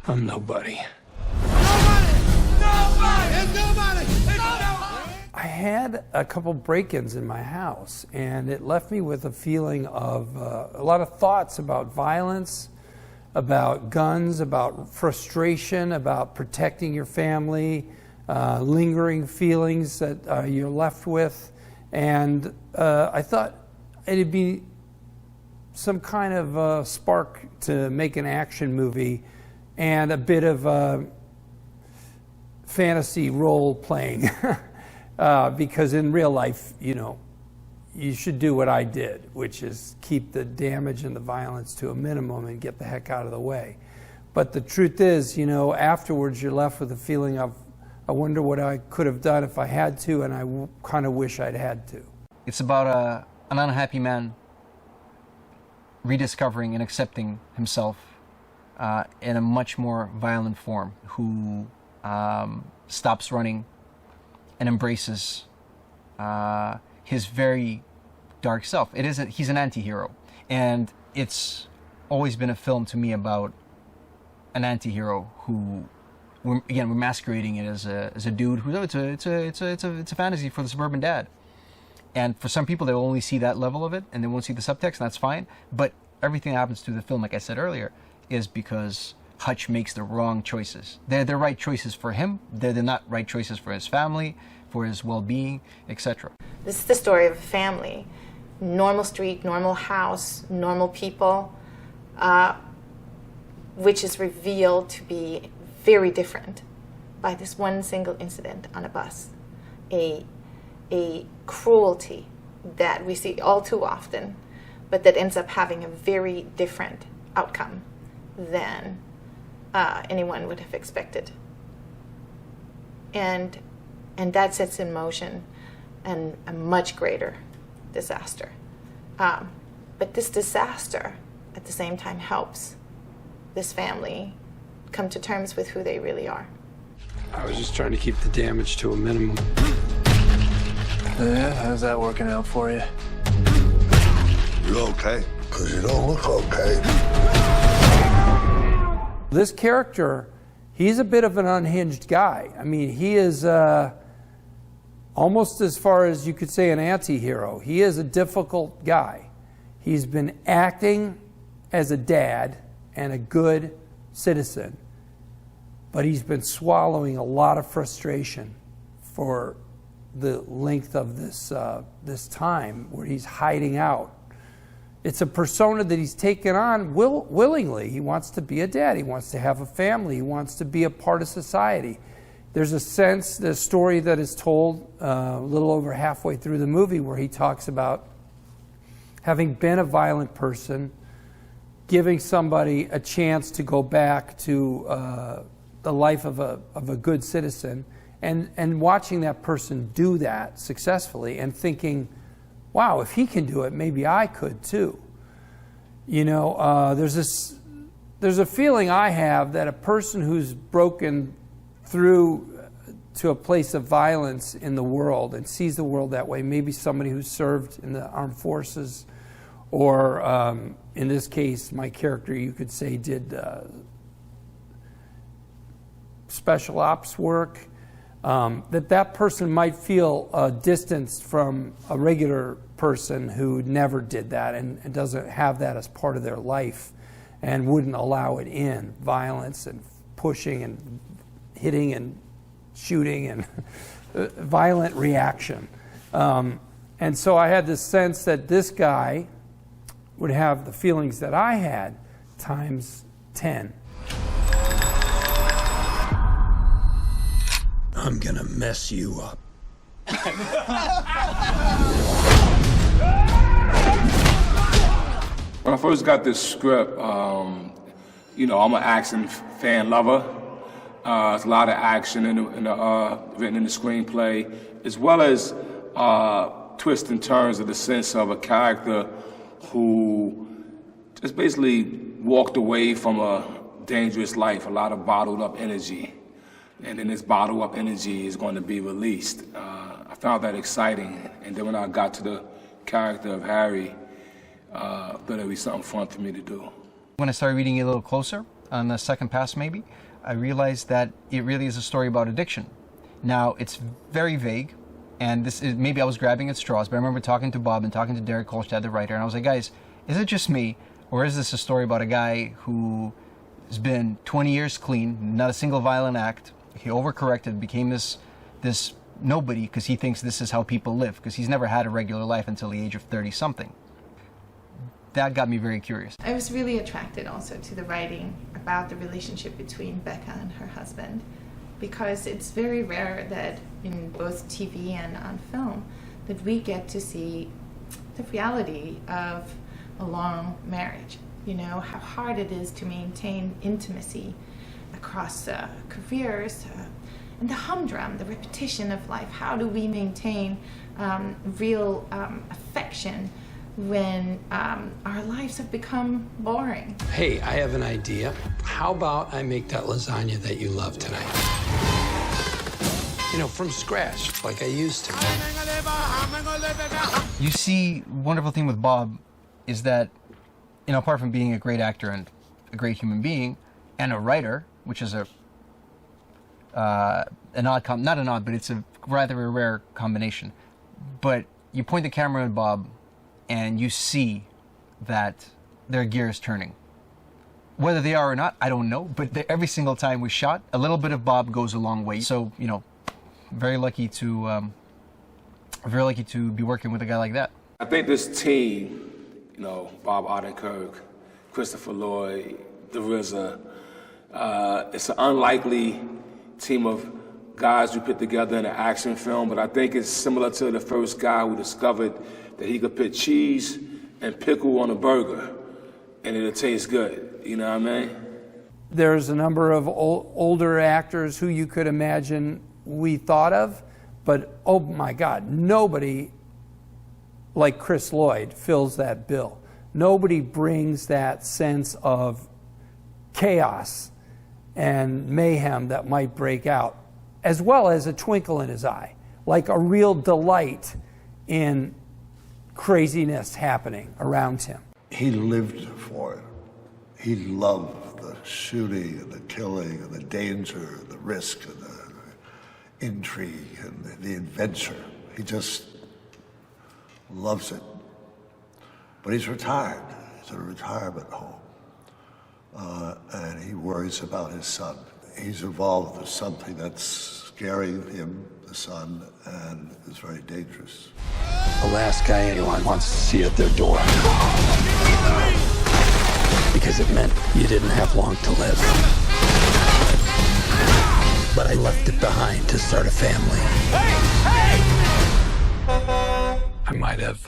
I'm nobody. I had a couple break-ins in my house, and it left me with a feeling of a lot of thoughts about violence, about guns, about frustration, about protecting your family, lingering feelings that you're left with. And I thought it'd be some kind of spark to make an action movie and a bit of fantasy role playing. Because in real life, you know, you should do what I did, which is keep the damage and the violence to a minimum and get the heck out of the way. But the truth is, you know, afterwards you're left with a feeling of, I wonder what I could have done if I had to, and I kind of wish I'd had to. It's about an unhappy man rediscovering and accepting himself in a much more violent form, who stops running and embraces his very dark self. He's an anti-hero, and it's always been a film to me about an anti-hero who, we're masquerading it as a dude who, it's a fantasy for the suburban dad. And for some people, they'll only see that level of it, and they won't see the subtext, and that's fine. But everything that happens through the film, like I said earlier, is because Hutch makes the wrong choices. They're the right choices for him. They're the not right choices for his family, for his well-being, etc. This is the story of a family. Normal street, normal house, normal people, which is revealed to be very different by this one single incident on a bus. A cruelty that we see all too often, but that ends up having a very different outcome than anyone would have expected. And that sets in motion a much greater disaster. But this disaster, at the same time, helps this family come to terms with who they really are. I was just trying to keep the damage to a minimum. Yeah, how's that working out for you? You okay? Because you don't look okay. This character, he's a bit of an unhinged guy. I mean, he is almost as far as you could say an anti-hero. He is a difficult guy. He's been acting as a dad and a good citizen, but he's been swallowing a lot of frustration for the length of this time where he's hiding out. It's a persona that he's taken on willingly. He wants to be a dad. He wants to have a family. He wants to be a part of society. There's a sense, the story that is told a little over halfway through the movie, where he talks about having been a violent person, giving somebody a chance to go back to the life of a good citizen, and watching that person do that successfully and thinking, wow, if he can do it, maybe I could too. You know, there's a feeling I have that a person who's broken through to a place of violence in the world and sees the world that way, maybe somebody who's served in the armed forces, or in this case, my character, you could say, did special ops work, that person might feel distanced from a regular person who never did that and doesn't have that as part of their life and wouldn't allow it in, violence and pushing and hitting and shooting and violent reaction. And so I had this sense that this guy would have the feelings that I had times 10. I'm gonna mess you up. When I first got this script, you know, I'm an action fan lover. There's a lot of action written in the screenplay, as well as twists and turns of the sense of a character who just basically walked away from a dangerous life, a lot of bottled up energy. And then this bottled up energy is going to be released. I found that exciting. And then when I got to the character of Harry, thought it would be something fun for me to do. When I started reading it a little closer, on the second pass maybe, I realized that it really is a story about addiction. Now, it's very vague, and this is, maybe I was grabbing at straws, but I remember talking to Bob and talking to Derek Kolstad, the writer, and I was like, guys, is it just me, or is this a story about a guy who has been 20 years clean, not a single violent act, he overcorrected, became this nobody because he thinks this is how people live, because he's never had a regular life until the age of 30-something. That got me very curious. I was really attracted also to the writing about the relationship between Becca and her husband, because it's very rare that in both TV and on film that we get to see the reality of a long marriage. You know, how hard it is to maintain intimacy across careers, and the humdrum, the repetition of life. How do we maintain real affection when our lives have become boring? Hey, I have an idea. How about I make that lasagna that you love tonight? You know, from scratch, like I used to. You see, wonderful thing with Bob is that, you know, apart from being a great actor and a great human being and a writer, which is an odd, not an odd, but it's a rather a rare combination. But you point the camera at Bob and you see that their gears turning. Whether they are or not, I don't know, but every single time we shot, a little bit of Bob goes a long way. So, you know, very lucky to be working with a guy like that. I think this team, you know, Bob Odenkirk, Christopher Lloyd, the RZA, it's an unlikely team of guys we put together in an action film, but I think it's similar to the first guy who discovered that he could put cheese and pickle on a burger and it'll taste good, you know what I mean? There's a number of older actors who you could imagine we thought of, but oh my God, nobody like Chris Lloyd fills that bill. Nobody brings that sense of chaos and mayhem that might break out, as well as a twinkle in his eye, like a real delight in craziness happening around him. He lived for it. He loved the shooting and the killing and the danger and the risk and the intrigue and the adventure. He just loves it. But he's retired. He's in a retirement home. And he worries about his son. He's involved with something that's scaring him, the son, and is very dangerous. The last guy anyone wants to see at their door. Because it meant you didn't have long to live. But I left it behind to start a family. I might have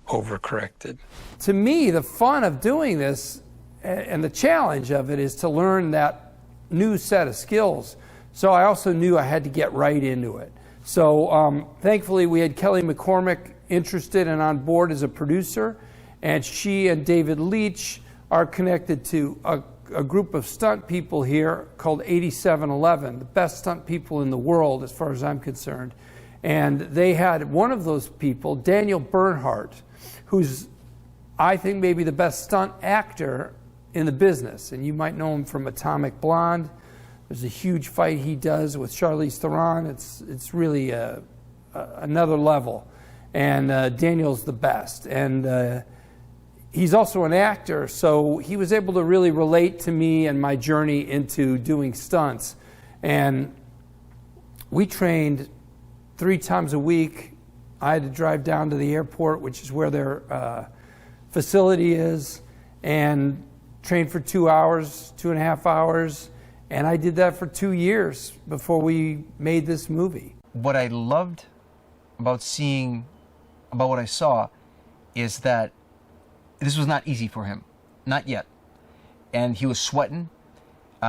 overcorrected. To me, the fun of doing this and the challenge of it is to learn that new set of skills. So I also knew I had to get right into it. So thankfully we had Kelly McCormick interested and on board as a producer, and she and David Leitch are connected to a group of stunt people here called 8711, the best stunt people in the world as far as I'm concerned. And they had one of those people, Daniel Bernhardt, who's I think maybe the best stunt actor in the business, and you might know him from Atomic Blonde. There's a huge fight he does with Charlize Theron. It's really another level, and Daniel's the best. And he's also an actor, so he was able to really relate to me and my journey into doing stunts. And we trained 3 times a week. I had to drive down to the airport, which is where their facility is, and trained for 2 hours, 2.5 hours, and I did that for 2 years before we made this movie. What I loved about what I saw is that this was not easy for him, not yet. And he was sweating,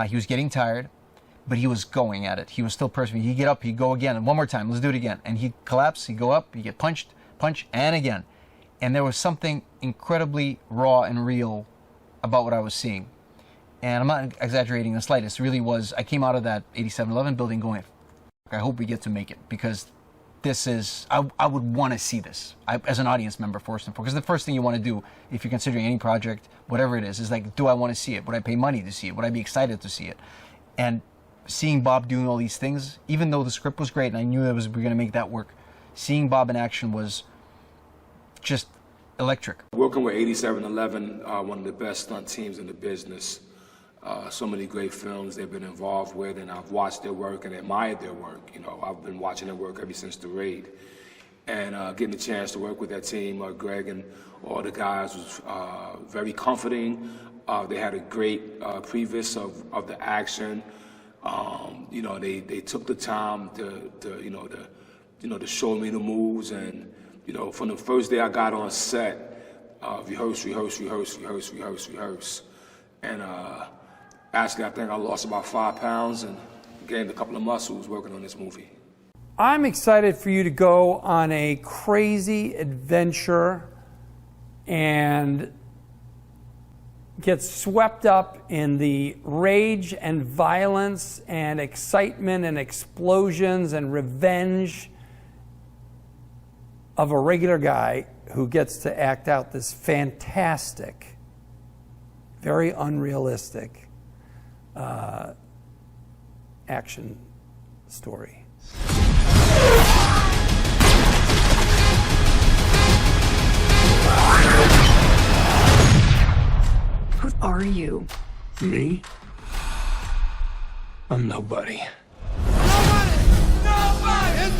he was getting tired, but he was going at it. He was still persevering. He'd get up, he'd go again, and one more time, let's do it again. And he'd collapse, he'd go up, he'd get punched, and again. And there was something incredibly raw and real about what I was seeing. And I'm not exaggerating in the slightest. It really was, I came out of that 8711 building going, I hope we get to make it, because this is, I would want to see this as an audience member first and foremost. Because the first thing you want to do if you're considering any project, whatever it is like, do I want to see it? Would I pay money to see it? Would I be excited to see it? And seeing Bob doing all these things, even though the script was great and I knew we were going to make that work, seeing Bob in action was just electric. Working with 8711, one of the best stunt teams in the business. So many great films they've been involved with, and I've watched their work and admired their work. You know, I've been watching their work ever since The Raid. And getting the chance to work with that team, Greg and all the guys, was very comforting. They had a great previs of the action. You know, they took the time to show me the moves, and you know, from the first day I got on set, rehearse, and actually I think I lost about 5 pounds and gained a couple of muscles working on this movie. I'm excited for you to go on a crazy adventure and get swept up in the rage and violence and excitement and explosions and revenge of a regular guy who gets to act out this fantastic, very unrealistic action story. Who are you? Me? I'm nobody. Nobody is